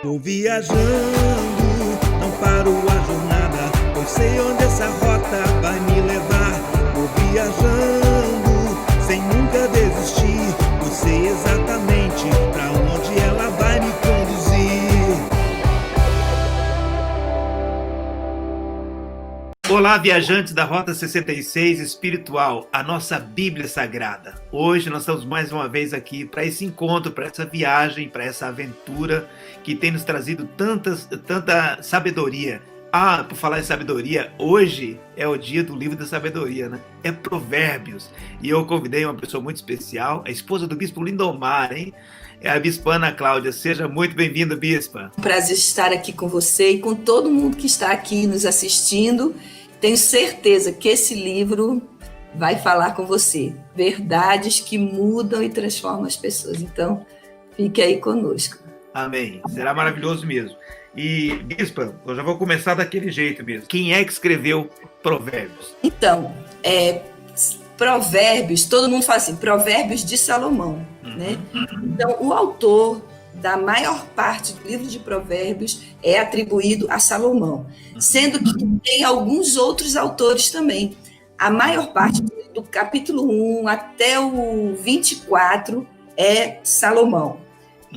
Tô viajando, não paro a jornada, pois sei onde essa rota vai me levar. Tô viajando, sem nunca desistir, pois sei exatamente pra onde ela vai me conduzir. Olá, viajantes da Rota 66 Espiritual, a nossa Bíblia Sagrada. Hoje nós estamos mais uma vez aqui para esse encontro, para essa viagem, para essa aventura que tem nos trazido tanta sabedoria. Por falar em sabedoria, hoje é o dia do livro da sabedoria, né? É Provérbios. E eu convidei uma pessoa muito especial, a esposa do bispo Lindomar, hein? É a bispa Ana Cláudia. Seja muito bem-vinda, bispa. Um prazer estar aqui com você e com todo mundo que está aqui nos assistindo. Tenho certeza que esse livro vai falar com você. Verdades que mudam e transformam as pessoas. Então, fique aí conosco. Amém. Será maravilhoso mesmo. E, bispa, eu já vou começar daquele jeito mesmo. Quem é que escreveu Provérbios? Então, Provérbios, todo mundo fala assim, Provérbios de Salomão, né? Então, o autor da maior parte do livro de Provérbios é atribuído a Salomão, sendo que tem alguns outros autores também. A maior parte do capítulo 1 até o 24 é Salomão.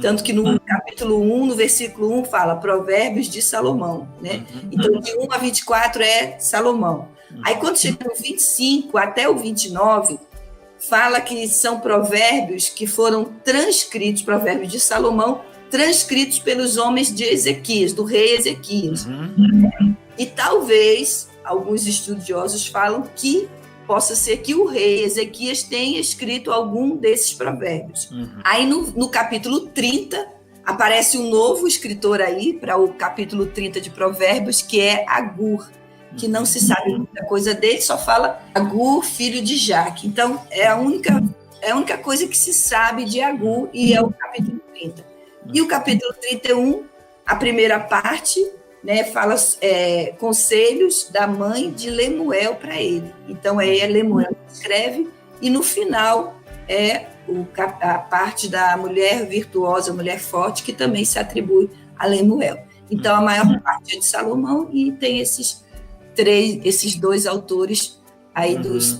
Tanto que no capítulo 1, no versículo 1, fala Provérbios de Salomão, né? Então, de 1 a 24 é Salomão. Aí, quando chega no 25 até o 29, fala que são provérbios que foram transcritos, provérbios de Salomão, transcritos pelos homens de Ezequias, do rei Ezequias. E talvez, alguns estudiosos falam que possa ser que o rei Ezequias tenha escrito algum desses provérbios. Aí no capítulo 30, aparece um novo escritor aí, para o capítulo 30 de Provérbios, que é Agur, que não se sabe muita coisa dele, só fala Agur, filho de Jaque. Então, é a única coisa que se sabe de Agur, e é o capítulo 30. E o capítulo 31, a primeira parte, né, fala conselhos da mãe de Lemuel para ele. Então, é Lemuel que escreve, e no final é a parte da mulher virtuosa, mulher forte, que também se atribui a Lemuel. Então, a maior parte é de Salomão, e tem esses dois autores aí dos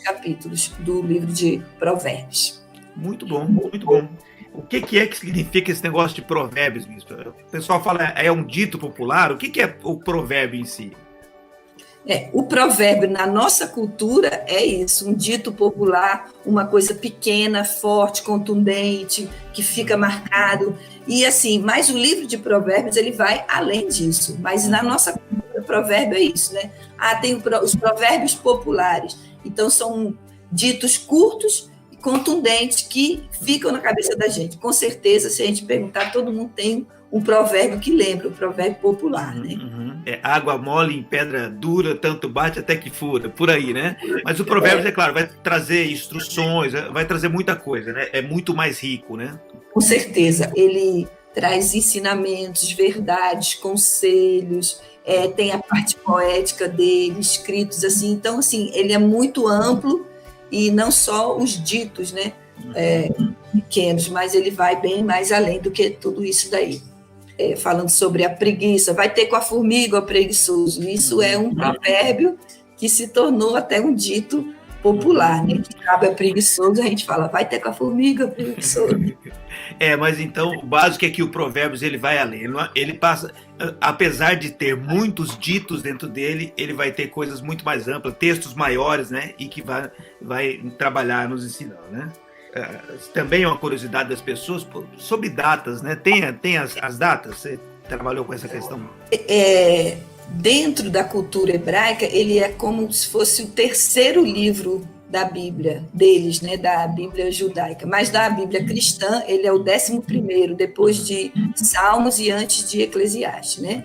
capítulos do livro de Provérbios. Muito bom, muito bom. O que é que significa esse negócio de provérbios, bispo? O pessoal fala, é um dito popular. O que é o provérbio em si? O provérbio, na nossa cultura, é isso, um dito popular, uma coisa pequena, forte, contundente, que fica marcado. E assim, mas o livro de provérbios, ele vai além disso. Mas na nossa cultura, provérbio é isso, né? Tem os provérbios populares. Então, são ditos curtos e contundentes que ficam na cabeça da gente. Com certeza, se a gente perguntar, todo mundo tem um provérbio que lembra, o provérbio popular, né? Água mole em pedra dura, tanto bate até que fura, por aí, né? Mas o provérbio, é claro, vai trazer instruções, vai trazer muita coisa, né? É muito mais rico, né? Com certeza, ele traz ensinamentos, verdades, conselhos, tem a parte poética dele, escritos assim. Então, assim, ele é muito amplo, e não só os ditos, né? Pequenos, mas ele vai bem mais além do que tudo isso daí. Falando sobre a preguiça, vai ter com a formiga o preguiçoso. Isso é um provérbio que se tornou até um dito popular, né? Que cabe a preguiçoso, a gente fala, vai ter com a formiga o preguiçoso. Mas então o básico é que o Provérbios ele vai além. Ele passa, apesar de ter muitos ditos dentro dele, ele vai ter coisas muito mais amplas, textos maiores, né? E que vai trabalhar nos ensinando, né? Também é uma curiosidade das pessoas sobre datas, né? Tem as datas? Você trabalhou com essa questão? Dentro da cultura hebraica, ele é como se fosse o terceiro livro da Bíblia deles, né? Da Bíblia judaica. Mas da Bíblia cristã, ele é o 11º, depois de Salmos e antes de Eclesiastes, né?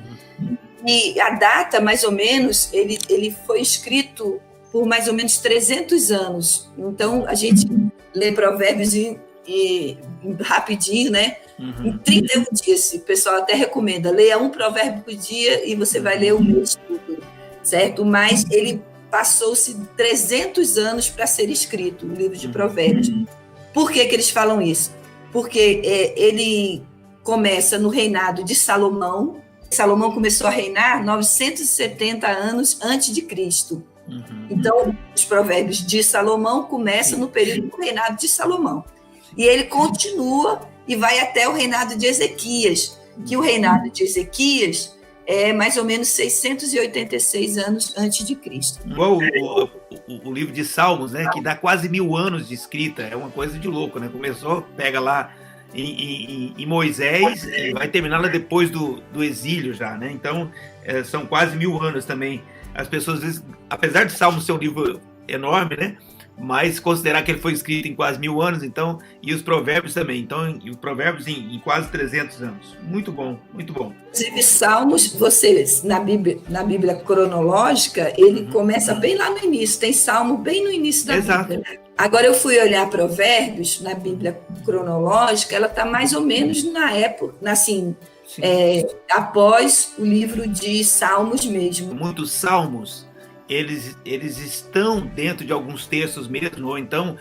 E a data, mais ou menos, ele foi escrito por mais ou menos 300 anos. Então, a gente lê Provérbios e rapidinho, né? Em 31 dias. O pessoal até recomenda, leia um provérbio por dia e você vai ler o mês todo, certo? Mas ele passou-se 300 anos para ser escrito, o livro de Provérbios. Por que eles falam isso? Porque ele começa no reinado de Salomão. Salomão começou a reinar 970 anos antes de Cristo. Então, os provérbios de Salomão começam no período do reinado de Salomão. E ele continua e vai até o reinado de Ezequias, que o reinado de Ezequias é mais ou menos 686 anos antes de Cristo. Igual o livro de Salmos, né, que dá quase 1000 anos de escrita, é uma coisa de louco, né? Começou, pega lá em Moisés e vai terminar lá depois do exílio já, né? Então, são quase 1000 anos também. As pessoas, às vezes, apesar de Salmos ser um livro enorme, né? Mas considerar que ele foi escrito em quase 1000 anos, então, e os provérbios também. Então, e os provérbios em quase 300 anos. Muito bom, muito bom. Inclusive, Salmos, vocês, na Bíblia cronológica, ele começa bem lá no início. Tem Salmo bem no início da Bíblia. Agora, eu fui olhar Provérbios, na Bíblia cronológica, ela está mais ou menos na época, assim, após o livro de Salmos mesmo. Muitos salmos, eles estão dentro de alguns textos mesmo, ou então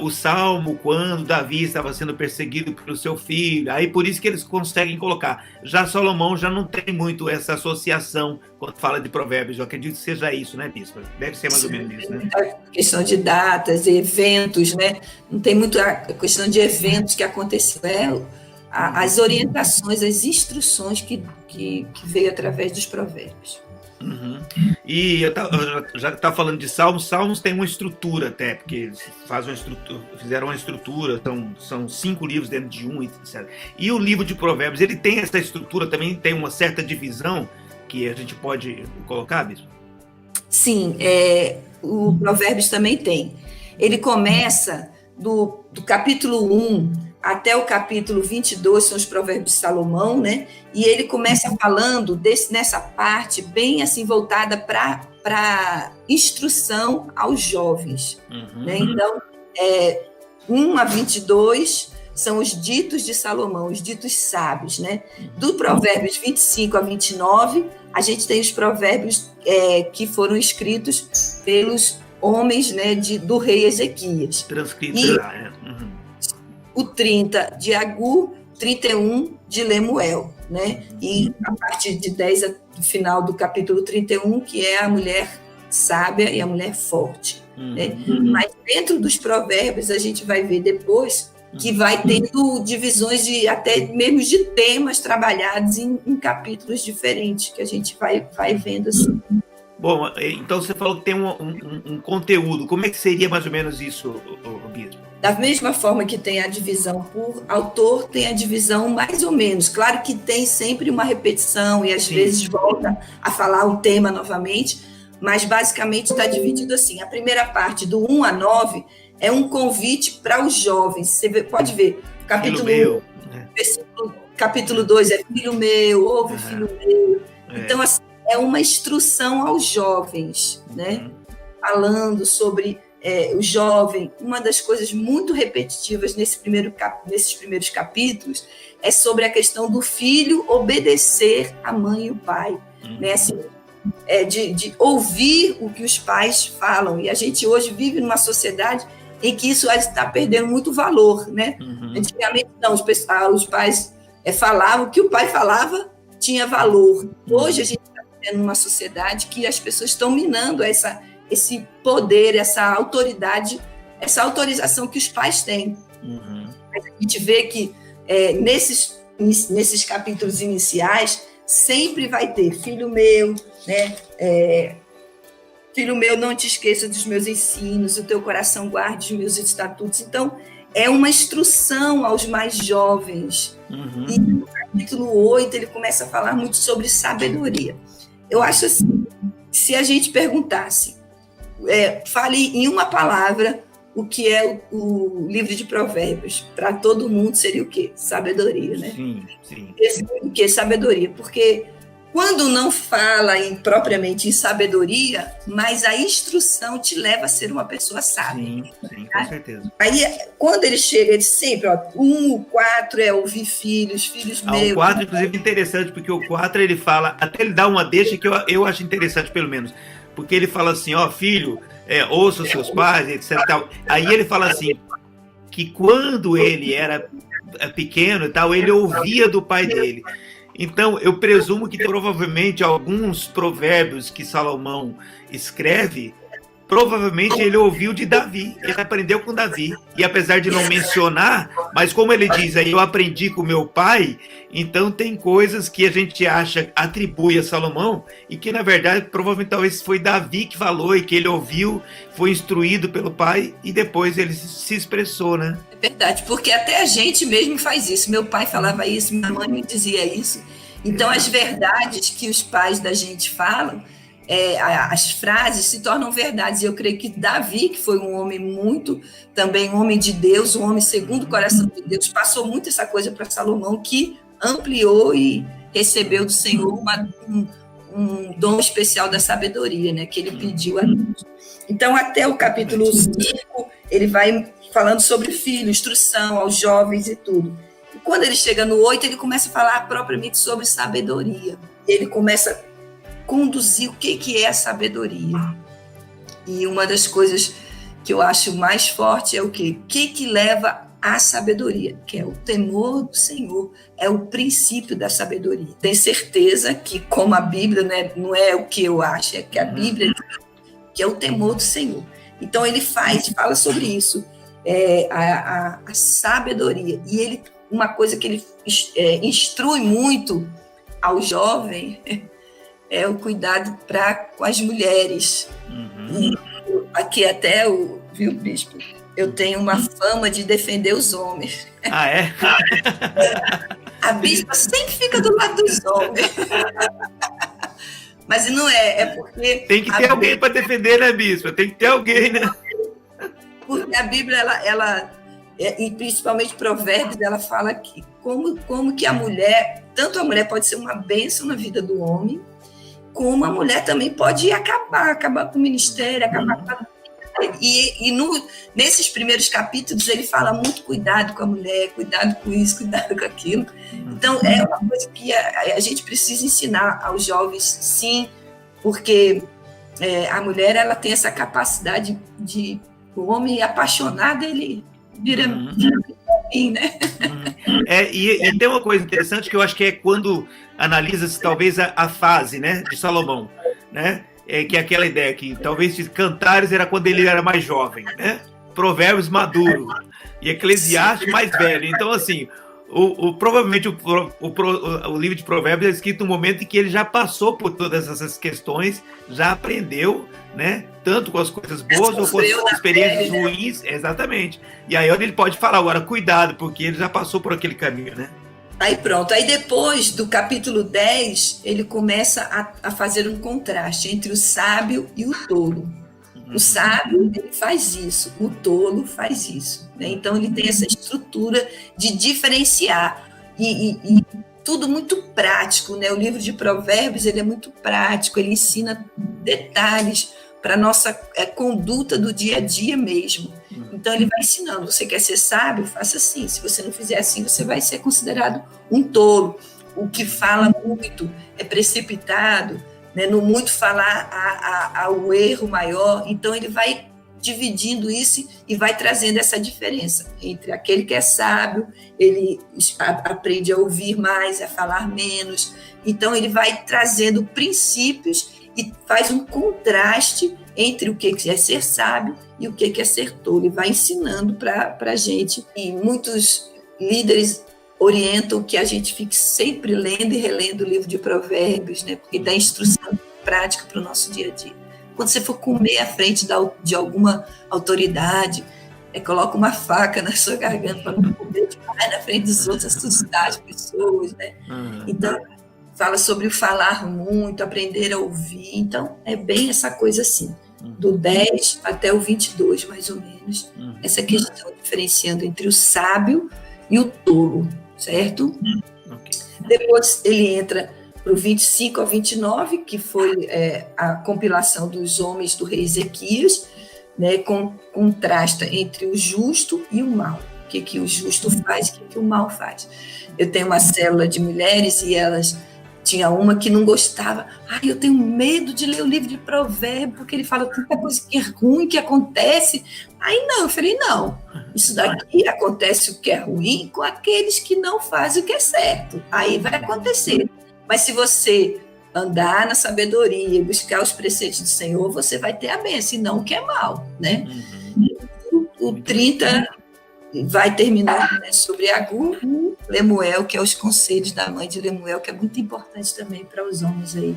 o salmo quando Davi estava sendo perseguido pelo seu filho, aí por isso que eles conseguem colocar. Já Salomão já não tem muito essa associação quando fala de provérbios, eu acredito que seja isso, né, Bispa? Deve ser mais ou menos isso, né? A questão de datas e eventos, né? Não tem muito a questão de eventos que aconteceram, as orientações, as instruções que veio através dos provérbios. E eu já estava falando de Salmos. Salmos tem uma estrutura até, porque eles fizeram uma estrutura, são 5 livros dentro de um, etc. E o livro de Provérbios, ele tem essa estrutura também, tem uma certa divisão que a gente pode colocar, Bispo? Sim, o Provérbios também tem. Ele começa do capítulo 1 até o capítulo 22, são os provérbios de Salomão, né? E ele começa falando nessa parte bem assim voltada para instrução aos jovens. Né? Então, 1 a 22 são os ditos de Salomão, os ditos sábios. Né? Do provérbios 25 a 29, a gente tem os provérbios que foram escritos pelos homens, né, do rei Ezequias. Transcritos lá, né? O 30 de Agur, 31 de Lemuel, né? E a partir de 10 do final do capítulo 31, que é a mulher sábia e a mulher forte. Né? Mas dentro dos provérbios a gente vai ver depois que vai tendo divisões até mesmo de temas trabalhados em capítulos diferentes, que a gente vai vendo assim. Bom, então você falou que tem um conteúdo. Como é que seria mais ou menos isso, Bispo? Da mesma forma que tem a divisão por autor, tem a divisão mais ou menos. Claro que tem sempre uma repetição e às vezes volta a falar o tema novamente, mas basicamente está dividido assim. A primeira parte, do 1 a 9, é um convite para os jovens. Você pode ver, capítulo 2 é filho meu, ouve filho meu. Então, assim, é uma instrução aos jovens, né? Falando sobre o jovem. Uma das coisas muito repetitivas nesses primeiros capítulos é sobre a questão do filho obedecer a mãe e o pai, né? Assim, de ouvir o que os pais falam. E a gente hoje vive numa sociedade em que isso está perdendo muito valor, né? Antigamente, não, os pais falavam, o que o pai falava tinha valor. Hoje a gente está vivendo numa sociedade que as pessoas estão minando esse poder, essa autoridade, essa autorização que os pais têm. A gente vê que nesses capítulos iniciais sempre vai ter filho meu, né? Filho meu, não te esqueça dos meus ensinos, o teu coração guarde os meus estatutos. Então, é uma instrução aos mais jovens. E no capítulo 8, ele começa a falar muito sobre sabedoria. Eu acho assim, se a gente perguntasse, fale em uma palavra o que é o livro de Provérbios, para todo mundo seria o quê? Sabedoria, né? Sim. O que? Sabedoria, porque quando não fala propriamente em sabedoria, mas a instrução te leva a ser uma pessoa sábia. Sim, com certeza. Aí, quando ele chega, ele sempre, o 4 é ouvir filhos meus. O 4, inclusive, é interessante, porque o 4 ele fala, até ele dá uma deixa que eu acho interessante, pelo menos, porque ele fala assim, filho, ouça os seus pais, etc. Aí ele fala assim, que quando ele era pequeno e tal, ele ouvia do pai dele. Então, eu presumo que provavelmente alguns provérbios que Salomão escreve, provavelmente ele ouviu de Davi, ele aprendeu com Davi. E apesar de não mencionar, mas como ele diz aí, eu aprendi com meu pai, então tem coisas que a gente acha, atribui a Salomão, e que na verdade, provavelmente talvez foi Davi que falou e que ele ouviu, foi instruído pelo pai e depois ele se expressou, né? É verdade, porque até a gente mesmo faz isso. Meu pai falava isso, minha mãe me dizia isso. Então, as verdades que os pais da gente falam, as frases se tornam verdades. E eu creio que Davi, que foi um homem também um homem de Deus, um homem segundo o coração de Deus, passou muito essa coisa para Salomão, que ampliou e recebeu do Senhor um dom especial da sabedoria, né, que ele pediu a Deus. Então, até o capítulo 5, ele vai falando sobre filho, instrução aos jovens e tudo. E quando ele chega no 8, ele começa a falar propriamente sobre sabedoria. Ele começa a conduzir o que é a sabedoria. E uma das coisas que eu acho mais forte é o quê? O que leva à sabedoria? Que é o temor do Senhor, é o princípio da sabedoria. Tenho certeza que, como a Bíblia, né, não é o que eu acho, é que a Bíblia que é o temor do Senhor. Então, ele fala sobre isso, a sabedoria. E uma coisa que ele instrui muito ao jovem é o cuidado com as mulheres. E aqui até, viu, bispo, eu tenho uma fama de defender os homens. Ah, é? A bispa sempre fica do lado dos homens. Mas não é porque... Tem que ter alguém para defender, né, bispa? Tem que ter alguém, né? Porque a Bíblia, e principalmente Provérbios, ela fala que como que a mulher, tanto a mulher pode ser uma bênção na vida do homem, como a mulher também pode acabar com o ministério, acabar com a... Nesses primeiros capítulos ele fala muito cuidado com a mulher, cuidado com isso, cuidado com aquilo. Então é uma coisa que a gente precisa ensinar aos jovens, sim, porque a mulher ela tem essa capacidade de o homem apaixonado, ele vira mim, né? E tem uma coisa interessante que eu acho que é quando analisa-se talvez a fase, né, de Salomão, né? Que é aquela ideia que talvez Cantares era quando ele era mais jovem, né? Provérbios maduro e Eclesiastes mais velho. Então, assim, provavelmente o livro de Provérbios é escrito no momento em que ele já passou por todas essas questões, já aprendeu, né? Tanto com as coisas boas ou com as experiências ruins, exatamente. E aí ele pode falar agora, cuidado, porque ele já passou por aquele caminho, né? Aí pronto, aí depois do capítulo 10, ele começa a fazer um contraste entre o sábio e o tolo. O sábio, ele faz isso, o tolo faz isso, né? Então ele tem essa estrutura de diferenciar e tudo muito prático, né? O livro de Provérbios, ele é muito prático, ele ensina detalhes para a nossa conduta do dia a dia mesmo. Então, ele vai ensinando, você quer ser sábio? Faça assim, se você não fizer assim, você vai ser considerado um tolo. O que fala muito é precipitado, né? No muito falar ao erro maior. Então, ele vai dividindo isso e vai trazendo essa diferença entre aquele que é sábio, ele aprende a ouvir mais, a falar menos. Então, ele vai trazendo princípios e faz um contraste entre o que é ser sábio e o que é ser tolo. E vai ensinando para a gente. E muitos líderes orientam que a gente fique sempre lendo e relendo o livro de Provérbios, né? Porque dá instrução prática para o nosso dia a dia. Quando você for comer à frente de alguma autoridade, coloca uma faca na sua garganta para não comer demais na frente dos outros, assustar as pessoas, né? Então, fala sobre o falar muito, aprender a ouvir. Então, é bem essa coisa assim, do 10 até o 22, mais ou menos. Essa questão diferenciando entre o sábio e o tolo, certo? Depois ele entra para o 25 ao 29, que foi a compilação dos homens do rei Ezequias, né, contrasta entre o justo e o mal. O que o justo faz, o que o mal faz. Eu tenho uma célula de mulheres e elas tinha uma que não gostava. Eu tenho medo de ler o livro de Provérbios, porque ele fala tanta coisa que é ruim, que acontece. Aí não, eu falei, não, isso daqui acontece o que é ruim com aqueles que não fazem o que é certo. Aí vai acontecer. Mas se você andar na sabedoria, buscar os preceitos do Senhor, você vai ter a bênção, e não o que é mal, né? O 30 vai terminar, né, sobre Agur, Lemuel, que é os conselhos da mãe de Lemuel, que é muito importante também para os homens aí.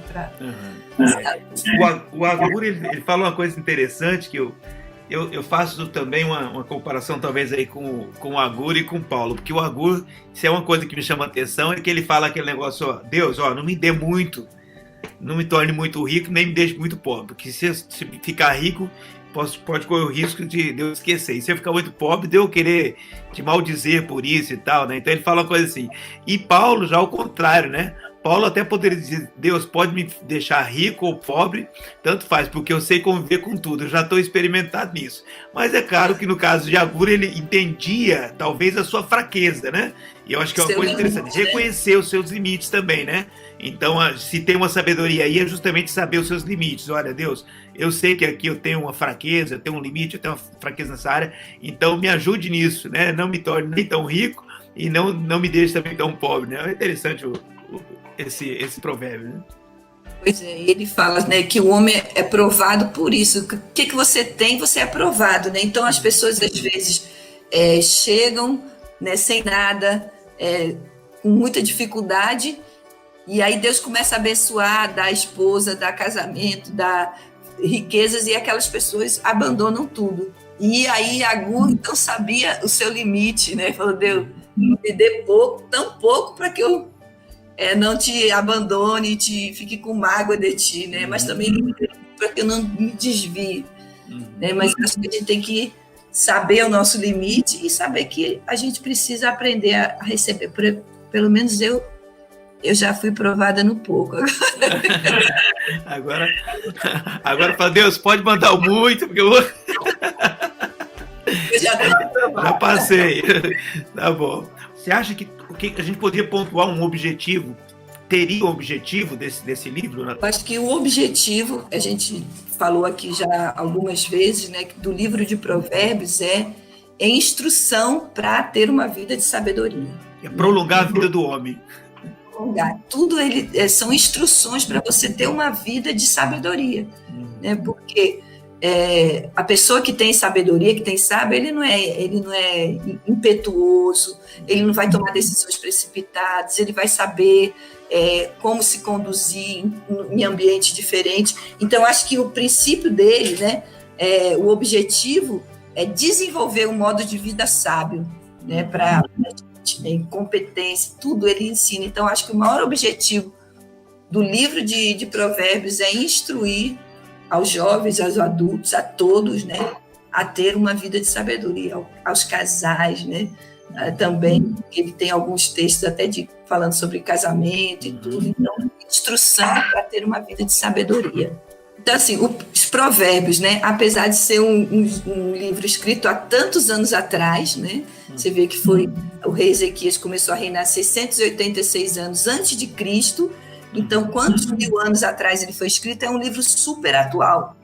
O Agur, ele fala uma coisa interessante, que eu faço também uma comparação talvez aí com o Agur e com o Paulo, porque o Agur, se é uma coisa que me chama a atenção, é que ele fala aquele negócio, ó, Deus, ó, não me dê muito, não me torne muito rico, nem me deixe muito pobre, porque se ficar rico, pode correr o risco de eu esquecer. E se eu ficar muito pobre, de eu querer te maldizer por isso e tal, né? Então ele fala uma coisa assim. E Paulo já ao contrário, né? Paulo até poderia dizer, Deus pode me deixar rico ou pobre, tanto faz, porque eu sei conviver com tudo, eu já estou experimentado nisso. Mas é claro que no caso de Agur, ele entendia talvez a sua fraqueza, né? E eu acho que é uma coisa interessante, reconhecer os seus limites também, né? Então, se tem uma sabedoria aí, é justamente saber os seus limites. Olha, Deus, eu sei que aqui eu tenho uma fraqueza, eu tenho um limite, eu tenho uma fraqueza nessa área, então me ajude nisso, né? Não me torne nem tão rico e não me deixe também tão pobre, né? É interessante esse provérbio, né? Pois é, ele fala, né, que o homem é provado por isso. O que você tem, você é provado, né? Então as pessoas às vezes chegam, né, sem nada, com muita dificuldade, e aí Deus começa a abençoar, dar esposa, dar casamento, dar riquezas, e aquelas pessoas abandonam tudo. E aí Agur então sabia o seu limite, né? Falou, Deus, me dê pouco, tão pouco para que eu não te abandone, fique com mágoa de ti, né? Mas também para que eu não me desvie, né? Mas acho que a gente tem que saber o nosso limite e saber que a gente precisa aprender a receber. Pelo menos eu já fui provada no pouco. Agora fala, Deus, pode mandar o muito, porque eu já passei. Tá bom. Você acha que a gente poderia pontuar um objetivo? Teria um objetivo desse livro? Né? Eu acho que o objetivo, a gente falou aqui já algumas vezes, né, do livro de Provérbios é instrução para ter uma vida de sabedoria. É prolongar a vida do homem. Tudo são instruções para você ter uma vida de sabedoria, né? Porque a pessoa que tem sabedoria, que tem sábio, ele não é impetuoso, ele não vai tomar decisões precipitadas, ele vai saber como se conduzir em ambiente diferente. Então, acho que o princípio dele, né, o objetivo é desenvolver um modo de vida sábio, né, para em competência, tudo ele ensina. Então, acho que o maior objetivo do livro de Provérbios é instruir aos jovens, aos adultos, a todos, né, a ter uma vida de sabedoria, aos casais, né, também, ele tem alguns textos até falando sobre casamento e tudo, então, instrução para ter uma vida de sabedoria. Então, assim, os Provérbios, né, apesar de ser um livro escrito há tantos anos atrás, né, você vê que o rei Ezequias começou a reinar 686 anos antes de Cristo, então, quantos mil anos atrás ele foi escrito, é um livro super atual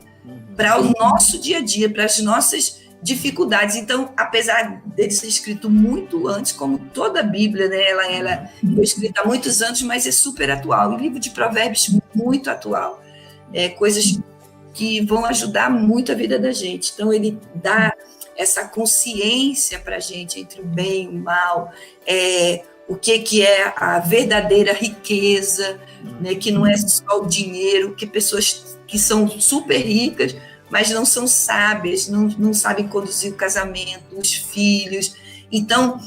para o nosso dia a dia, para as nossas dificuldades. Então, apesar dele ser escrito muito antes, como toda a Bíblia, né, ela foi escrita há muitos anos, mas é super atual. O livro de Provérbios muito atual. Coisas que vão ajudar muito a vida da gente. Então, ele dá essa consciência para a gente entre o bem e o mal, o que é a verdadeira riqueza, né, que não é só o dinheiro, que pessoas que são super ricas, mas não são sábias, não sabem conduzir o casamento, os filhos. Então,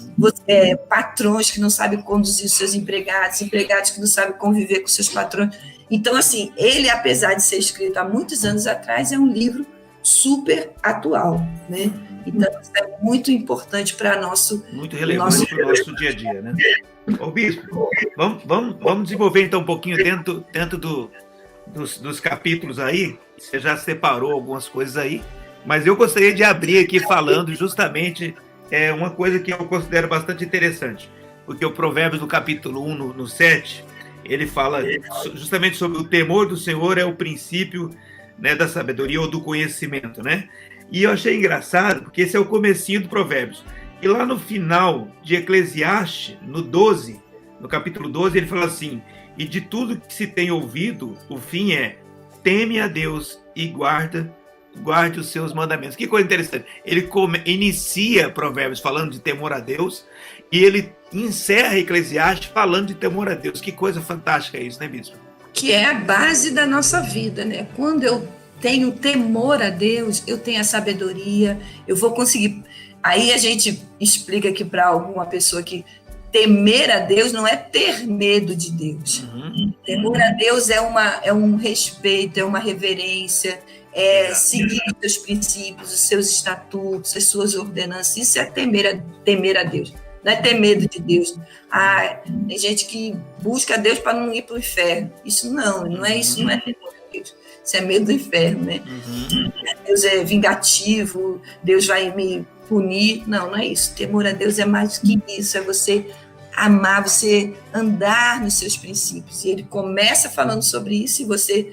patrões que não sabem conduzir os seus empregados que não sabem conviver com seus patrões. Então, assim, ele, apesar de ser escrito há muitos anos atrás, é um livro super atual, né? Então, isso é muito importante para nosso... Muito relevante para o nosso dia a dia, né? Ô, Bispo, vamos desenvolver, então, um pouquinho dentro dos capítulos aí. Você já separou algumas coisas aí, mas eu gostaria de abrir aqui falando justamente uma coisa que eu considero bastante interessante, porque o Provérbios, no capítulo 1, no 7, ele fala justamente sobre o temor do Senhor é o princípio, né, da sabedoria ou do conhecimento, né? E eu achei engraçado, porque esse é o comecinho do Provérbios. E lá no final de Eclesiastes, no capítulo 12, ele fala assim: e de tudo que se tem ouvido, o fim é: teme a Deus e guarde os seus mandamentos. Que coisa interessante. Ele inicia Provérbios falando de temor a Deus e ele encerra Eclesiastes falando de temor a Deus. Que coisa fantástica é isso, né, Bispo? Que é a base da nossa vida, né? Quando eu tenho temor a Deus, eu tenho a sabedoria, eu vou conseguir. Aí a gente explica aqui para alguma pessoa que temer a Deus não é ter medo de Deus. Temor a Deus é um respeito, é uma reverência, é seguir os seus princípios, os seus estatutos, as suas ordenanças. Isso é temer a Deus. Não é ter medo de Deus. Tem gente que busca Deus para não ir para o inferno. Isso não é isso, não é temor a Deus. Isso é medo do inferno, né? Deus é vingativo, Deus vai me punir. Não é isso. Temor a Deus é mais do que isso, é você amar, você andar nos seus princípios. E ele começa falando sobre isso, e você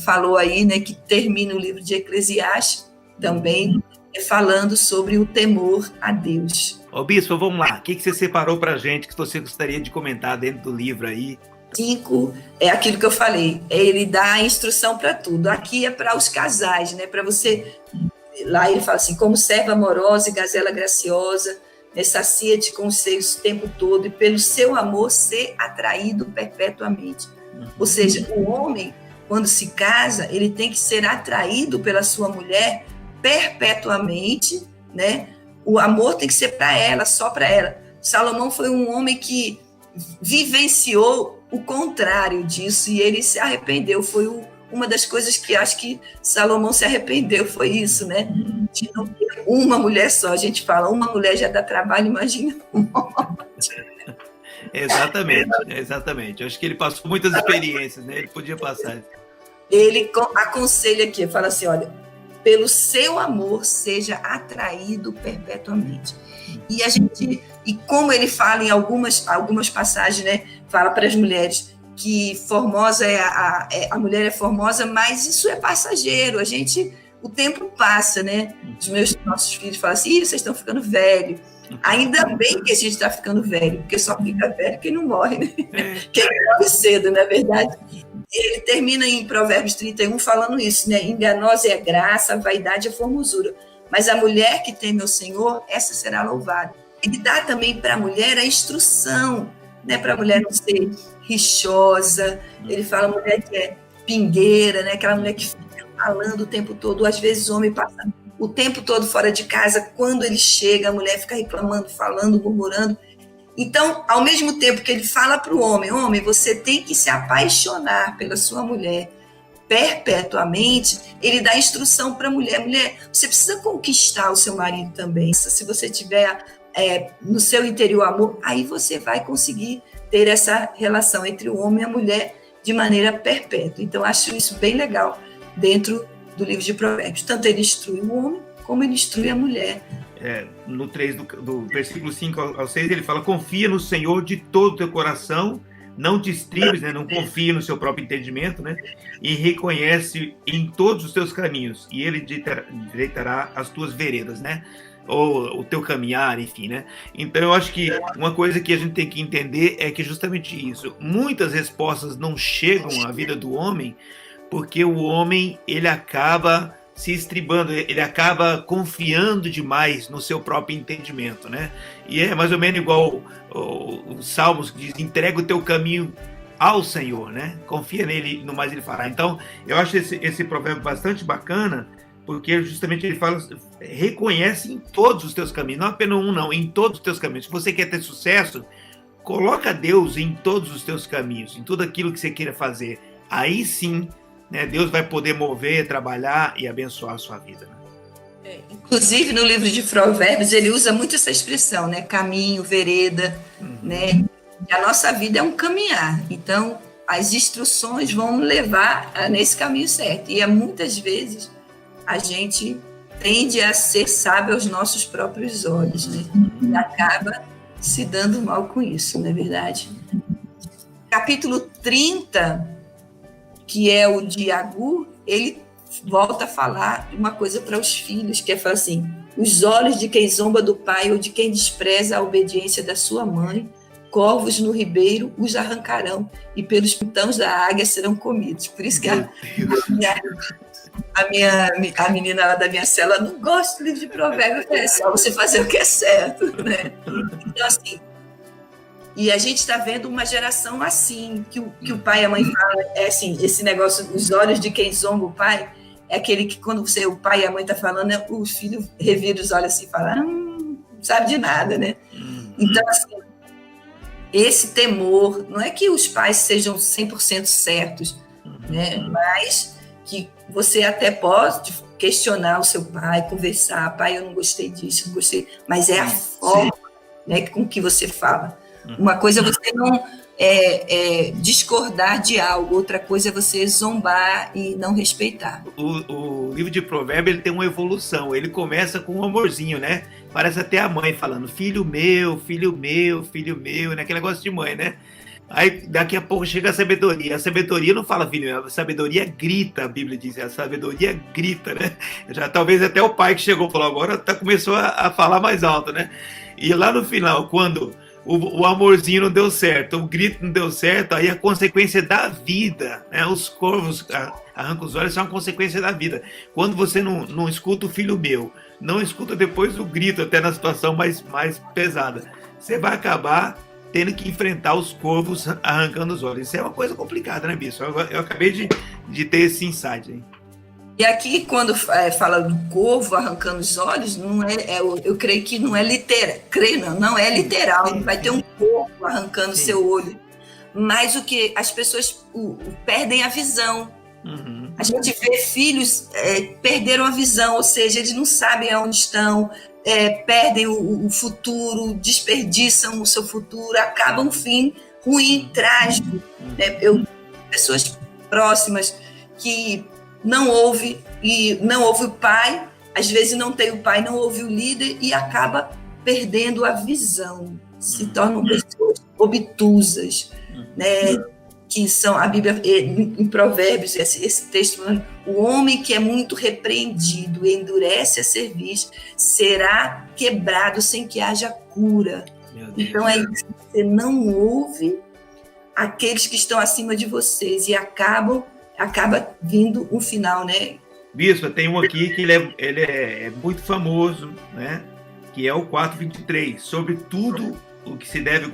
falou aí, né, que termina o livro de Eclesiastes também falando sobre o temor a Deus. Ô Bispo, vamos lá. O que você separou para a gente que você gostaria de comentar dentro do livro aí? 5 é aquilo que eu falei, ele dá a instrução para tudo. Aqui é para os casais, né? Para você. Lá ele fala assim: como serva amorosa e gazela graciosa, sacia-te com os seios o tempo todo, e pelo seu amor ser atraído perpetuamente. Ou seja, o homem, quando se casa, ele tem que ser atraído pela sua mulher perpetuamente, né? O amor tem que ser para ela, só para ela. Salomão foi um homem que vivenciou o contrário disso, e ele se arrependeu. Foi uma das coisas que acho que Salomão se arrependeu, foi isso, né? De não ter uma mulher só. A gente fala, uma mulher já dá trabalho, imagina um monte. Exatamente. Eu acho que ele passou muitas experiências, né? Ele podia passar. Ele aconselha aqui, fala assim: olha, pelo seu amor seja atraído perpetuamente. E como ele fala em algumas passagens, né, fala para as mulheres que formosa a mulher é formosa, mas isso é passageiro. O tempo passa, né? Nossos filhos falam assim: vocês estão ficando velhos. Ainda bem que a gente está ficando velho, porque só fica velho quem não morre, né? Quem morre cedo, não é verdade? Ele termina em Provérbios 31 falando isso, né? Enganosa é a graça, a vaidade é a formosura, mas a mulher que teme ao Senhor, essa será louvada. Ele dá também para a mulher a instrução, né? Para a mulher não ser rixosa. Ele fala mulher que é pingueira, né? Aquela mulher que fica falando o tempo todo. Às vezes o homem passa o tempo todo fora de casa, quando ele chega, a mulher fica reclamando, falando, murmurando. Então, ao mesmo tempo que ele fala para o homem, você tem que se apaixonar pela sua mulher perpetuamente, ele dá instrução para a mulher: você precisa conquistar o seu marido também. Se você tiver no seu interior amor, aí você vai conseguir ter essa relação entre o homem e a mulher de maneira perpétua. Então, acho isso bem legal dentro do livro de Provérbios. Tanto ele instrui o homem, como ele instrui a mulher. No 3 do versículo 5 ao 6, ele fala: confia no Senhor de todo o teu coração, não te estribes, né? Não confia no seu próprio entendimento, né? E reconhece em todos os teus caminhos, e ele direitará as tuas veredas, né? Ou o teu caminhar, enfim, né? Então eu acho que uma coisa que a gente tem que entender é que justamente isso, muitas respostas não chegam à vida do homem, porque o homem, ele acaba se estribando, ele acaba confiando demais no seu próprio entendimento, né? E é mais ou menos igual os Salmos que diz: entrega o teu caminho ao Senhor, né? Confia nele, no mais ele fará. Então, eu acho esse provérbio bastante bacana, porque justamente ele fala: reconhece em todos os teus caminhos, não apenas um, não, em todos os teus caminhos. Se você quer ter sucesso, coloca Deus em todos os teus caminhos, em tudo aquilo que você queira fazer. Aí sim, né, Deus vai poder mover, trabalhar e abençoar a sua vida. Né? Inclusive, no livro de Provérbios, ele usa muito essa expressão, né? Caminho, vereda, né? E a nossa vida é um caminhar. Então, as instruções vão levar nesse caminho certo. E muitas vezes a gente tende a ser sábio aos nossos próprios olhos, né? E acaba se dando mal com isso, não é verdade? capítulo 30, que é o de Agur, ele volta a falar uma coisa para os filhos, que é falar assim: os olhos de quem zomba do pai ou de quem despreza a obediência da sua mãe, corvos no ribeiro os arrancarão e pelos pintões da águia serão comidos. Por isso que a menina lá da minha cela não gosta do livro de Provérbios, é só você fazer o que é certo, né? Então, assim, e a gente está vendo uma geração assim, que o pai e a mãe falam, é assim, esse negócio, os olhos de quem zomba o pai, é aquele que quando o pai e a mãe tá falando, o filho revira os olhos assim e fala, não sabe de nada, né? Então, assim, esse temor, não é que os pais sejam 100% certos, né? Mas que você até pode questionar o seu pai, conversar, pai, eu não gostei disso, não gostei, mas é a forma, né, com que você fala. Uma coisa é você não discordar de algo, outra coisa é você zombar e não respeitar. O livro de Provérbios, ele tem uma evolução, ele começa com um amorzinho, né? Parece até a mãe falando, filho meu, filho meu, filho meu, né? Aquele negócio de mãe, né? Aí daqui a pouco chega a sabedoria não fala filho meu, a sabedoria grita, a Bíblia diz, a sabedoria grita, né? Já talvez até o pai que chegou falou, agora começou a falar mais alto, né? E lá no final, quando o amorzinho não deu certo, o grito não deu certo, aí a consequência da vida, né? Os corvos arrancam os olhos, são uma consequência da vida. Quando você não escuta o filho meu, não escuta depois o grito, até na situação mais pesada, você vai acabar tendo que enfrentar os corvos arrancando os olhos. Isso é uma coisa complicada, né, Bispo? Eu acabei de ter esse insight aí. E aqui, quando fala do corvo arrancando os olhos, não eu creio que não é literal. Não é literal. Não vai ter um corvo arrancando seu olho. Mas o que as pessoas perdem a visão. A gente vê filhos perderam a visão, ou seja, eles não sabem aonde estão, perdem o futuro, desperdiçam o seu futuro, acabam um fim ruim, trágico. Pessoas próximas que não ouve o pai, às vezes não tem o pai, não ouve o líder e acaba perdendo a visão, se tornam pessoas obtusas, né? Que são a Bíblia em Provérbios, esse texto, o homem que é muito repreendido e endurece a cerviz será quebrado sem que haja cura. Então é isso, você não ouve aqueles que estão acima de vocês e acaba vindo um final, né? Bispo, tem um aqui que ele é muito famoso, né? Que é o 4:23. Sobre tudo o que se deve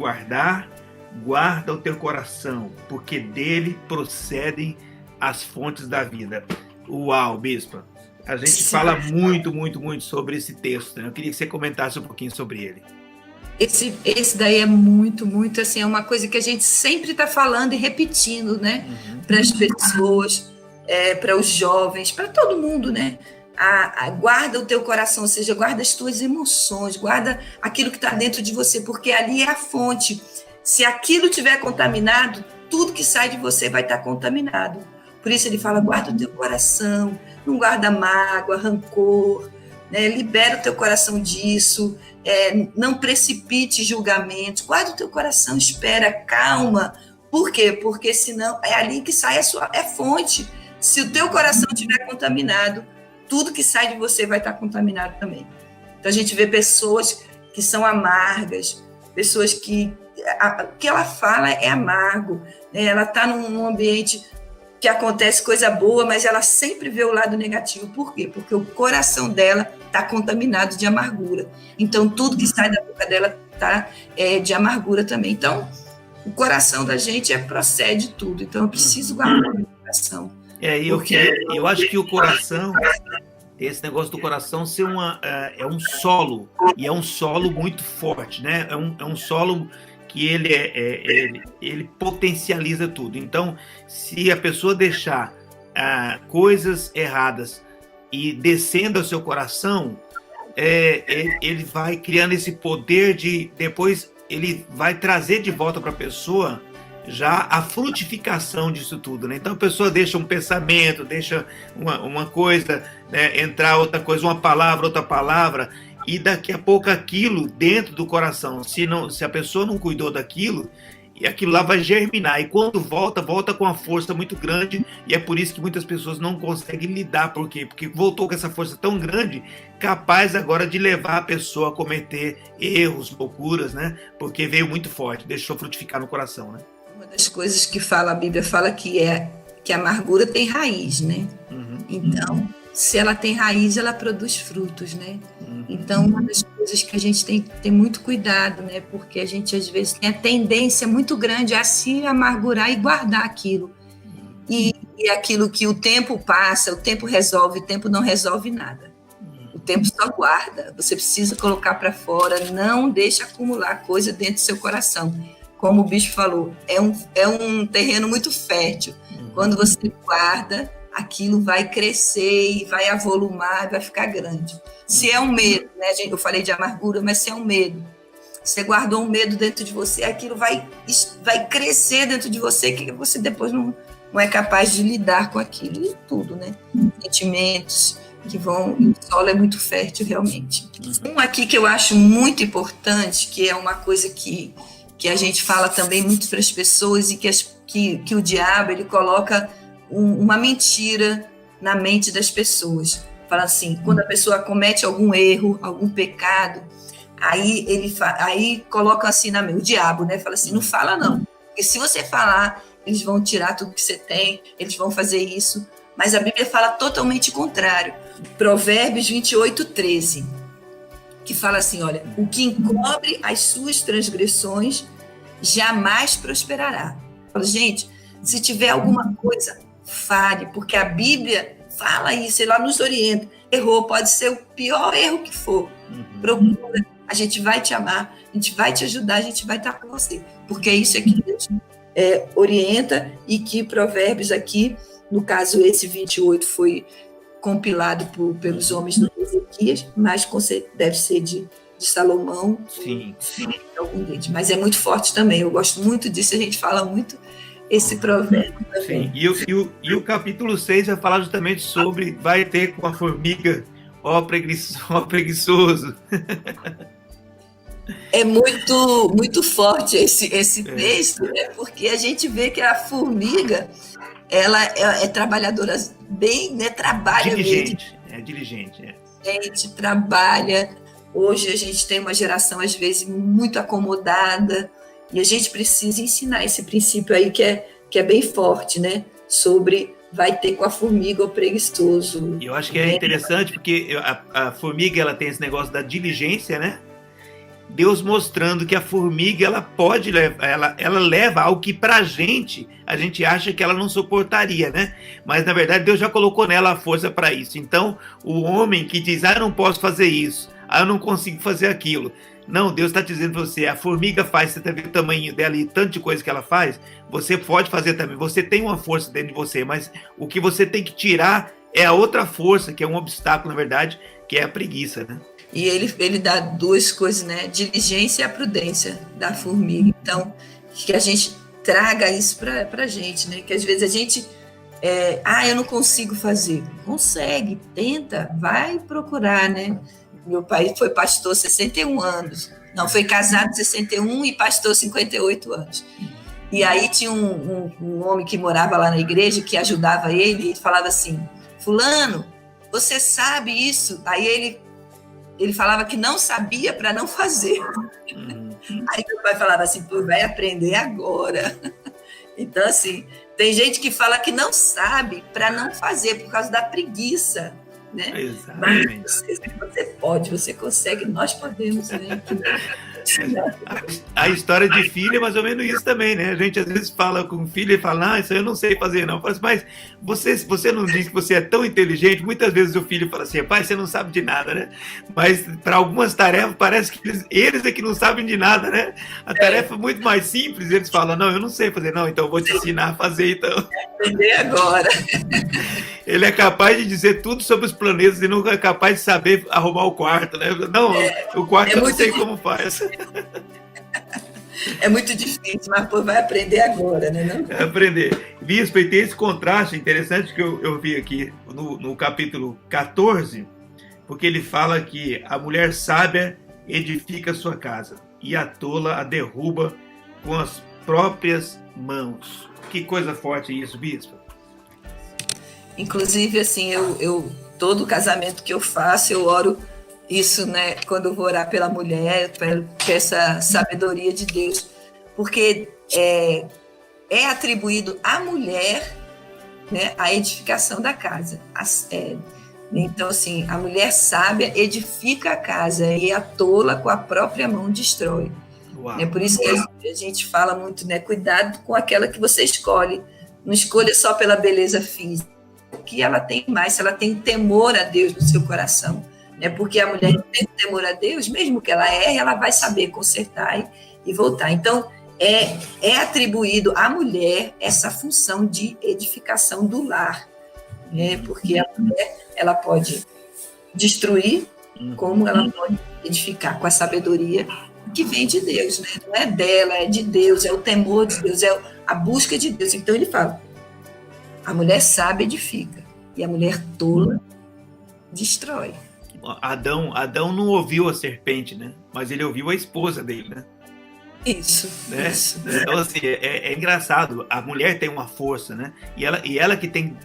guarda o teu coração, porque dele procedem as fontes da vida. Uau, Bispo. A gente fala muito, muito, muito sobre esse texto, né? Eu queria que você comentasse um pouquinho sobre ele. Esse daí é muito, muito, assim, é uma coisa que a gente sempre está falando e repetindo, né? Para as pessoas, para os jovens, para todo mundo, né? Guarda o teu coração, ou seja, guarda as tuas emoções, guarda aquilo que está dentro de você, porque ali é a fonte. Se aquilo estiver contaminado, tudo que sai de você vai estar contaminado. Por isso ele fala, guarda o teu coração, não guarda mágoa, rancor, né? Libera o teu coração disso, não precipite julgamentos, guarda o teu coração, espera, calma. Por quê? Porque senão é ali que sai a fonte. Se o teu coração estiver contaminado, tudo que sai de você vai estar contaminado também. Então a gente vê pessoas que são amargas, pessoas que ela fala é amargo, né? Ela está num ambiente que acontece coisa boa, mas ela sempre vê o lado negativo. Por quê? Porque o coração dela está contaminado de amargura. Então, tudo que sai da boca dela está de amargura também. Então, o coração da gente procede tudo. Então, eu preciso guardar o meu coração. Eu acho que o coração, esse negócio do coração ser é um solo, e é um solo muito forte, né? É um solo que ele potencializa tudo. Então, se a pessoa deixar coisas erradas e descendo ao seu coração, ele vai criando esse poder de, depois, ele vai trazer de volta para a pessoa já a frutificação disso tudo, né? Então, a pessoa deixa um pensamento, deixa uma coisa, né, entrar outra coisa, uma palavra, outra palavra, e daqui a pouco aquilo dentro do coração, se a pessoa não cuidou daquilo, e aquilo lá vai germinar, e quando volta com uma força muito grande, e é por isso que muitas pessoas não conseguem lidar. Por quê? Porque voltou com essa força tão grande, capaz agora de levar a pessoa a cometer erros, loucuras, né? Porque veio muito forte, deixou frutificar no coração, né? Uma das coisas que fala, a Bíblia fala que a amargura tem raiz, né? Então, se ela tem raiz, ela produz frutos, né? Então, uma das coisas que a gente tem que ter muito cuidado, né? Porque a gente, às vezes, tem a tendência muito grande a se amargurar e guardar aquilo. E aquilo que o tempo passa, o tempo resolve, o tempo não resolve nada. O tempo só guarda. Você precisa colocar para fora, não deixe acumular coisa dentro do seu coração. Como o Bispo falou, é um terreno muito fértil. Quando você guarda, aquilo vai crescer e vai avolumar, vai ficar grande. Se é um medo, né? Eu falei de amargura, mas se é um medo, você guardou um medo dentro de você, aquilo vai crescer dentro de você, que você depois não é capaz de lidar com aquilo. E tudo, né? Sentimentos que vão... O solo é muito fértil, realmente. Um aqui que eu acho muito importante, que é uma coisa que a gente fala também muito para as pessoas, e que o diabo, ele coloca uma mentira na mente das pessoas. Fala assim, quando a pessoa comete algum erro, algum pecado, aí coloca assim na mente, o diabo, né? Fala assim, não fala não, porque se você falar, eles vão tirar tudo que você tem, eles vão fazer isso. Mas a Bíblia fala totalmente o contrário. Provérbios 28:13, que fala assim, olha, o que encobre as suas transgressões jamais prosperará. Fala, gente, se tiver alguma coisa, fale, porque a Bíblia fala isso, ela nos orienta. Errou, pode ser o pior erro que for. Procura, a gente vai te amar, a gente vai te ajudar, a gente vai estar com você. Porque isso é que Deus orienta, e que Provérbios aqui, no caso esse 28 foi compilado pelos homens do Ezequias, mas deve ser de Salomão. Sim. Algum deles. Mas é muito forte também, eu gosto muito disso, a gente fala muito esse provérbio também. Sim. E o capítulo 6 vai falar justamente sobre vai ter com a formiga, ó preguiçoso. É muito, muito forte esse texto, né? Porque a gente vê que a formiga, ela é trabalhadora bem, né? Trabalha diligente, mesmo. Diligente. Gente, trabalha. Hoje a gente tem uma geração, às vezes, muito acomodada, e a gente precisa ensinar esse princípio aí que é bem forte, né? Sobre vai ter com a formiga o preguiçoso. E eu acho que é interessante porque a formiga, ela tem esse negócio da diligência, né? Deus mostrando que a formiga, ela pode levar, ela leva ao que a gente acha que ela não suportaria, né? Mas na verdade Deus já colocou nela a força para isso. Então o homem que diz, eu não posso fazer isso, eu não consigo fazer aquilo. Não, Deus está dizendo para você, a formiga faz, você está vendo o tamanho dela e tanto de coisa que ela faz, você pode fazer também, você tem uma força dentro de você, mas o que você tem que tirar é a outra força, que é um obstáculo, na verdade, que é a preguiça, né? E ele dá duas coisas, né? Diligência e a prudência da formiga. Então, que a gente traga isso para a gente, né? Que às vezes a gente... eu não consigo fazer. Consegue, tenta, vai procurar, né? Meu pai foi pastor 61 anos. Não, foi casado 61 e pastor 58 anos. E aí tinha um homem que morava lá na igreja, que ajudava ele, e falava assim, fulano, você sabe isso? Aí ele falava que não sabia para não fazer. Aí meu pai falava assim, pô, vai aprender agora. Então, assim, tem gente que fala que não sabe para não fazer, por causa da preguiça, né? Exatamente. Mas você pode, você consegue, nós podemos, né? A história de filho é mais ou menos isso também, né? A gente às vezes fala com o filho e fala, isso aí eu não sei fazer não. Mas você não diz que você é tão inteligente? Muitas vezes o filho fala assim, pai, você não sabe de nada, né? Mas para algumas tarefas parece que eles é que não sabem de nada, né? A tarefa é muito mais simples, eles falam, não, eu não sei fazer não, então eu vou te ensinar a fazer, então. Aprender agora. Ele é capaz de dizer tudo sobre os planetas e nunca é capaz de saber arrumar o quarto, né? Não, o quarto eu não sei como faz. É muito difícil, mas pô, vai aprender agora, né? Não? É aprender. Bispo, e tem esse contraste interessante que eu vi aqui no capítulo 14, porque ele fala que a mulher sábia edifica a sua casa e a tola a derruba com as próprias mãos. Que coisa forte isso, bispo. Inclusive, assim, eu todo casamento que eu faço, eu oro isso, né? Quando eu vou orar pela mulher, por essa sabedoria de Deus, porque é atribuído à mulher, né, a edificação da casa. Então, assim, a mulher sábia edifica a casa e a tola com a própria mão destrói. É por isso que a gente fala muito, né? Cuidado com aquela que você escolhe. Não escolha só pela beleza física. O que ela tem mais, se ela tem temor a Deus no seu coração. Né? Porque a mulher que tem temor a Deus, mesmo que ela erre, ela vai saber consertar e voltar. Então, é atribuído à mulher essa função de edificação do lar. Né? Porque a mulher, ela pode destruir, como ela pode edificar com a sabedoria que vem de Deus, né? Não é dela, é de Deus, é o temor de Deus, é a busca de Deus. Então ele fala, a mulher sábia edifica e a mulher tola destrói. Adão não ouviu a serpente, né? Mas ele ouviu a esposa dele, né? Isso, né? Isso. Então, assim, é engraçado. A mulher tem uma força, né? E ela que tem que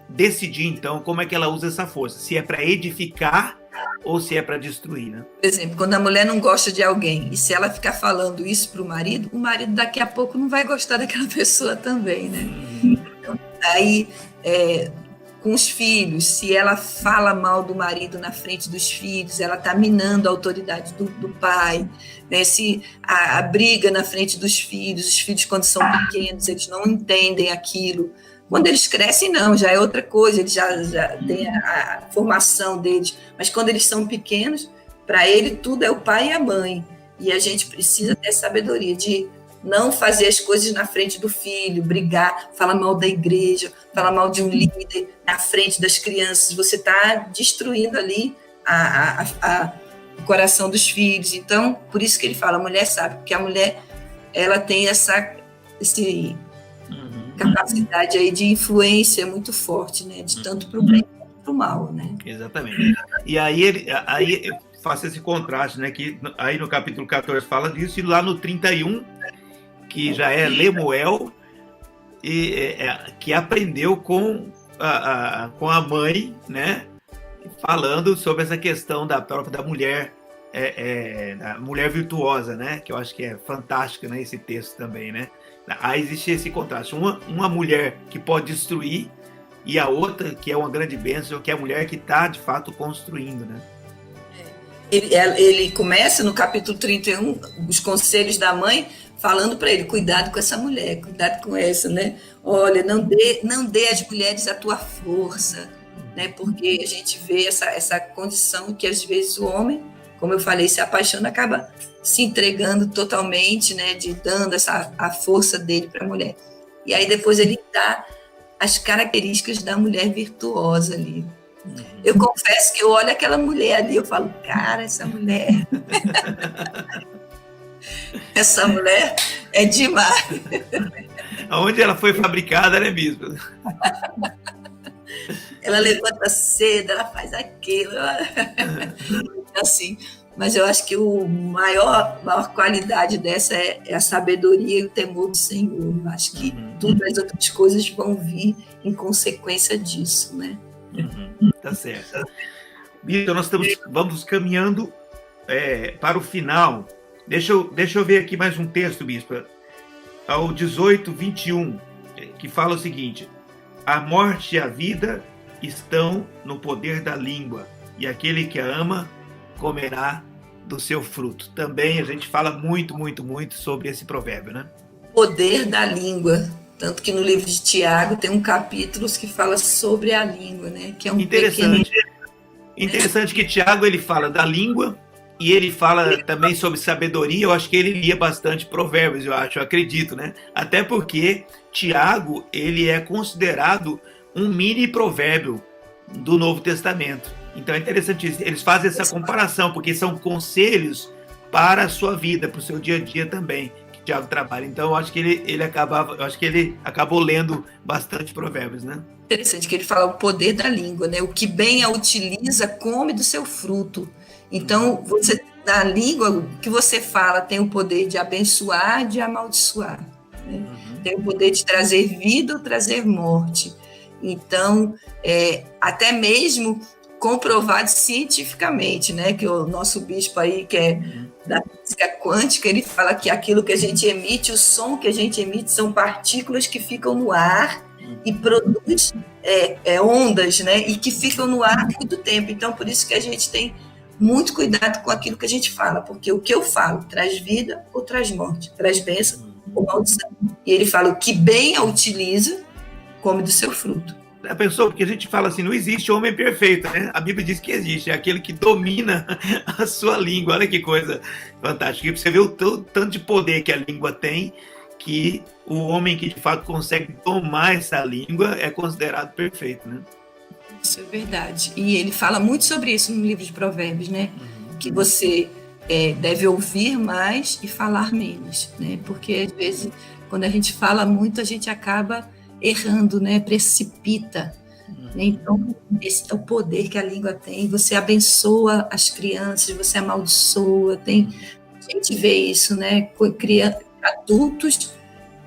decidir, então, como é que ela usa essa força. Se é para edificar ou se é para destruir, né? Por exemplo, quando a mulher não gosta de alguém e se ela ficar falando isso para o marido daqui a pouco não vai gostar daquela pessoa também, né? Então, aí, com os filhos, se ela fala mal do marido na frente dos filhos, ela está minando a autoridade do pai, né? Se a briga na frente dos filhos, os filhos quando são pequenos, eles não entendem aquilo. Quando eles crescem, não, já é outra coisa, eles já têm a formação deles. Mas quando eles são pequenos, para ele tudo é o pai e a mãe. E a gente precisa ter sabedoria de não fazer as coisas na frente do filho, brigar, falar mal da igreja, falar mal de um líder na frente das crianças. Você está destruindo ali o coração dos filhos. Então, por isso que ele fala, a mulher sabe, porque a mulher ela tem esse capacidade aí de influência muito forte, né? De tanto para o bem quanto para o mal, né? Exatamente. E aí eu faço esse contraste, né? Que aí no capítulo 14 fala disso, e lá no 31, que já é Lemuel, que aprendeu com a mãe, né? Falando sobre essa questão da mulher, da mulher virtuosa, né? Que eu acho que é fantástico, né? Esse texto também, né? Aí existe esse contraste. Uma mulher que pode destruir e a outra que é uma grande bênção, que é a mulher que está, de fato, construindo, né? Ele começa no capítulo 31, os conselhos da mãe, falando para ele, cuidado com essa mulher, cuidado com essa, né? Olha, não dê às mulheres a tua força, né? Porque a gente vê essa condição que, às vezes, o homem, como eu falei, se apaixona, acaba se entregando totalmente, né, dando a força dele para a mulher. E aí depois ele dá as características da mulher virtuosa ali. Eu confesso que eu olho aquela mulher ali, eu falo, cara, essa mulher é demais. Onde ela foi fabricada, né, bispo? Ela levanta cedo, ela faz aquilo. Assim, mas eu acho que a maior qualidade dessa é a sabedoria e o temor do Senhor. Eu acho que todas as outras coisas vão vir em consequência disso, né? Tá certo. Então, nós vamos caminhando para o final. Deixa eu ver aqui mais um texto, bispo. Ao 18, 21, que fala o seguinte: a morte e a vida estão no poder da língua, e aquele que a ama comerá do seu fruto. Também a gente fala muito, muito, muito sobre esse provérbio, né? Poder da língua. Tanto que no livro de Tiago tem um capítulo que fala sobre a língua, né? Que é um interessante. Interessante que Tiago ele fala da língua e ele fala também sobre sabedoria. Eu acho que ele lia bastante provérbios, eu acredito, né? Até porque Tiago ele é considerado um mini provérbio do Novo Testamento. Então é interessante isso. Eles fazem essa comparação, porque são conselhos para a sua vida, para o seu dia a dia também, que Tiago trabalha. Então eu acho que ele acabou lendo bastante provérbios, né? Interessante que ele fala o poder da língua, né? O que bem a utiliza, come do seu fruto. Então, na língua, o que você fala tem o poder de abençoar, de amaldiçoar. né? Tem o poder de trazer vida ou trazer morte. Então, até mesmo comprovado cientificamente, né? Que o nosso bispo aí, que é da física quântica, ele fala que aquilo que a gente emite, o som que a gente emite, são partículas que ficam no ar e produz ondas, né? E que ficam no ar muito tempo. Então, por isso que a gente tem muito cuidado com aquilo que a gente fala, porque o que eu falo traz vida ou traz morte, traz bênção ou maldição. E ele fala: o que bem a utiliza, come do seu fruto. Já pensou? Porque a gente fala assim, não existe homem perfeito, né? A Bíblia diz que existe, é aquele que domina a sua língua. Olha que coisa fantástica. E você vê o tanto de poder que a língua tem, que o homem que de fato consegue domar essa língua é considerado perfeito, né? Isso é verdade. E ele fala muito sobre isso no livro de Provérbios, né? Que você deve ouvir mais e falar menos, né? Porque às vezes, quando a gente fala muito, a gente acaba errando, né? Precipita. Então, esse é o poder que a língua tem. Você abençoa as crianças, você amaldiçoa. A gente vê isso, né? Com adultos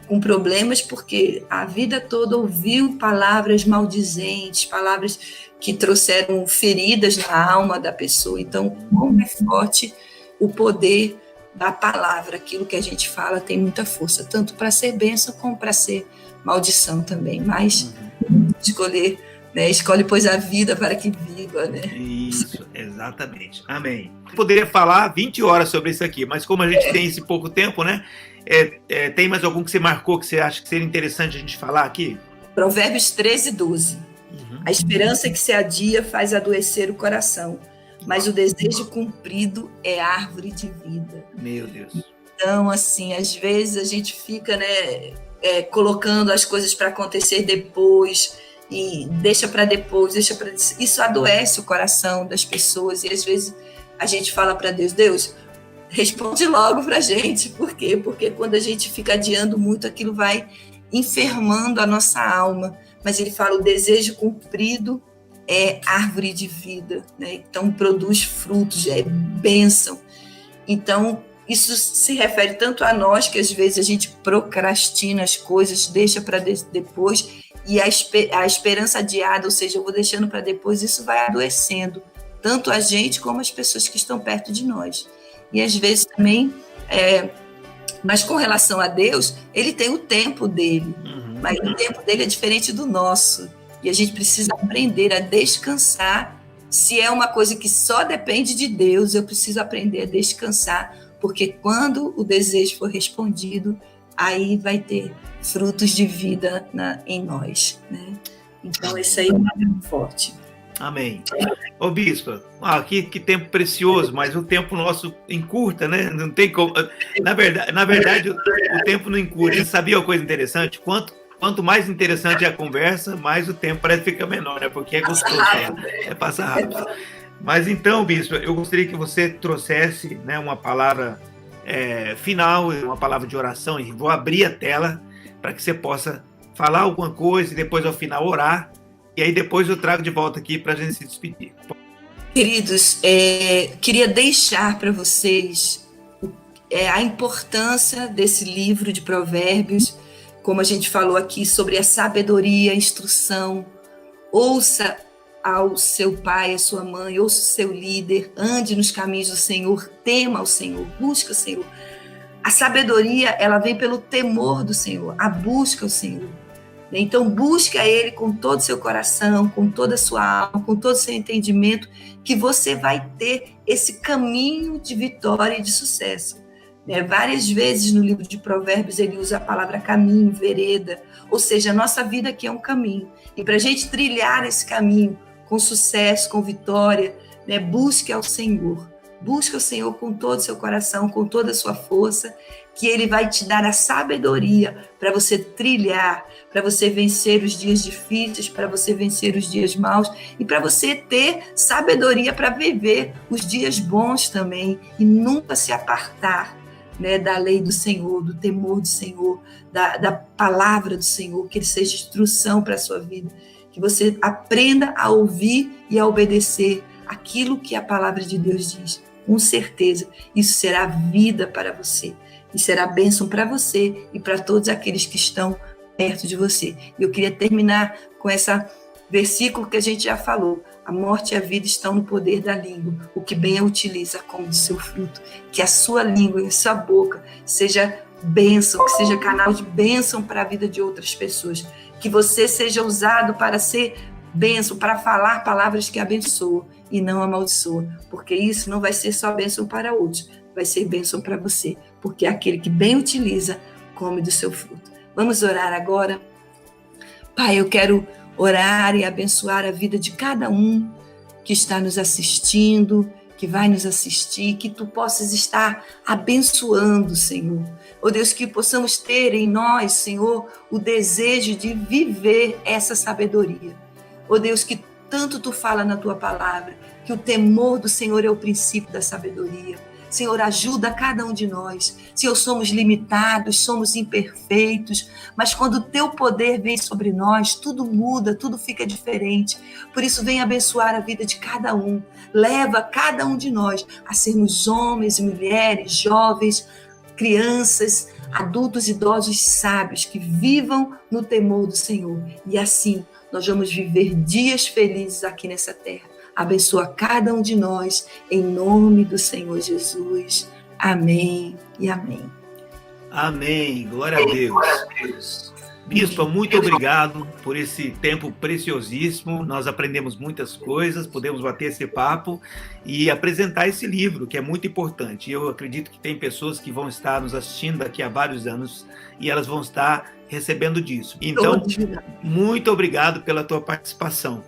com problemas, porque a vida toda ouviu palavras maldizentes, palavras que trouxeram feridas na alma da pessoa. Então, como é forte o poder da palavra, aquilo que a gente fala tem muita força, tanto para ser bênção como para ser maldição também. Mas escolher, né? Escolhe, pois, a vida para que viva, né? Isso, exatamente. Amém. Eu poderia falar 20 horas sobre isso aqui, mas como a gente tem esse pouco tempo, né? Tem mais algum que você marcou que você acha que seria interessante a gente falar aqui? Provérbios 13:12. A esperança que se adia faz adoecer o coração, mas o desejo cumprido é árvore de vida. Meu Deus. Então, assim, às vezes a gente fica, né, colocando as coisas para acontecer depois e deixa para depois, isso adoece o coração das pessoas. E às vezes a gente fala para Deus: Deus, responde logo para a gente. Por quê? Porque quando a gente fica adiando muito, aquilo vai enfermando a nossa alma. Mas ele fala: o desejo cumprido é árvore de vida, né? Então produz frutos, é bênção. Então isso se refere tanto a nós, que às vezes a gente procrastina as coisas, deixa para depois, e a esperança adiada, ou seja, eu vou deixando para depois, isso vai adoecendo tanto a gente como as pessoas que estão perto de nós. E às vezes também, mas com relação a Deus, ele tem o tempo dele, mas o tempo dele é diferente do nosso. E a gente precisa aprender a descansar. Se é uma coisa que só depende de Deus, eu preciso aprender a descansar, porque quando o desejo for respondido, aí vai ter frutos de vida em nós, né? Então, isso aí é muito forte. Amém. Ô bispo, que tempo precioso, mas o tempo nosso encurta, né? Não tem como. Na verdade, o tempo não encurta. Você sabia uma coisa interessante? Quanto mais interessante é a conversa, mais o tempo parece ficar menor, né? Porque é gostoso, passa rápido. Mas então, bispo, eu gostaria que você trouxesse, né, uma palavra final, uma palavra de oração, e vou abrir a tela para que você possa falar alguma coisa e depois ao final orar, e aí depois eu trago de volta aqui para a gente se despedir. Queridos, queria deixar para vocês a importância desse livro de Provérbios, como a gente falou aqui sobre a sabedoria, a instrução. Ouça ao seu pai, à sua mãe, ouça o seu líder, ande nos caminhos do Senhor, tema ao Senhor, busca o Senhor. A sabedoria, ela vem pelo temor do Senhor, a busca ao Senhor. Então, busque a Ele com todo o seu coração, com toda a sua alma, com todo o seu entendimento, que você vai ter esse caminho de vitória e de sucesso. Várias vezes no livro de Provérbios ele usa a palavra caminho, vereda, ou seja, a nossa vida aqui é um caminho. E para a gente trilhar esse caminho com sucesso, com vitória, busque ao Senhor. Busque o Senhor com todo o seu coração, com toda a sua força, que Ele vai te dar a sabedoria para você trilhar, para você vencer os dias difíceis, para você vencer os dias maus e para você ter sabedoria para viver os dias bons também e nunca se apartar, da lei do Senhor, do temor do Senhor, da palavra do Senhor, que Ele seja instrução para a sua vida, que você aprenda a ouvir e a obedecer aquilo que a palavra de Deus diz. Com certeza, isso será vida para você. e será bênção para você e para todos aqueles que estão perto de você. E eu queria terminar com esse versículo que a gente já falou: a morte e a vida estão no poder da língua, o que bem a utiliza como do seu fruto. Que a sua língua e a sua boca seja bênção, que seja canal de bênção para a vida de outras pessoas, que você seja usado para ser bênção, para falar palavras que abençoam e não amaldiçoam, porque isso não vai ser só bênção para outros, vai ser bênção para você, porque aquele que bem utiliza, come do seu fruto. Vamos orar agora? Pai, eu quero orar e abençoar a vida de cada um que está nos assistindo, que vai nos assistir, que tu possas estar abençoando, Senhor. Oh Deus, que possamos ter em nós, Senhor, o desejo de viver essa sabedoria. Oh Deus, que tanto tu fala na tua palavra, que o temor do Senhor é o princípio da sabedoria. Senhor, ajuda cada um de nós. Senhor, somos limitados, somos imperfeitos, mas quando o teu poder vem sobre nós, tudo muda, tudo fica diferente. Por isso, vem abençoar a vida de cada um. Leva cada um de nós a sermos homens e mulheres, jovens, crianças, adultos, idosos, sábios, que vivam no temor do Senhor. E assim, nós vamos viver dias felizes aqui nessa terra. Abençoa cada um de nós, em nome do Senhor Jesus. Amém e amém. Amém. Glória a Deus. Bispa, muito obrigado por esse tempo preciosíssimo. Nós aprendemos muitas coisas, podemos bater esse papo e apresentar esse livro, que é muito importante. Eu acredito que tem pessoas que vão estar nos assistindo daqui a vários anos e elas vão estar recebendo disso. Então, muito obrigado pela tua participação.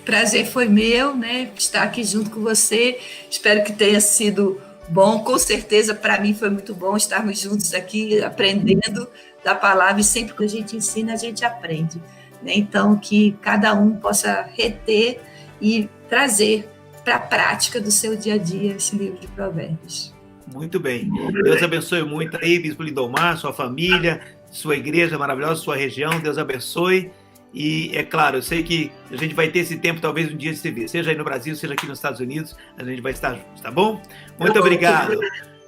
Prazer foi meu, né, estar aqui junto com você. Espero que tenha sido bom. Com certeza, para mim foi muito bom estarmos juntos aqui, aprendendo da palavra. E sempre que a gente ensina, a gente aprende, né? Então, que cada um possa reter e trazer para a prática do seu dia a dia esse livro de Provérbios. Muito bem. Deus abençoe muito aí, Bispo Lindomar, sua família, sua igreja maravilhosa, sua região. Deus abençoe. E, é claro, eu sei que a gente vai ter esse tempo, talvez um dia de se ver, seja aí no Brasil, seja aqui nos Estados Unidos, a gente vai estar juntos, tá bom? Muito obrigado.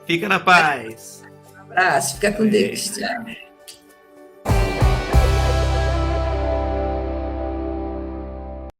Fica na paz. Um abraço, fica com Deus. Tchau.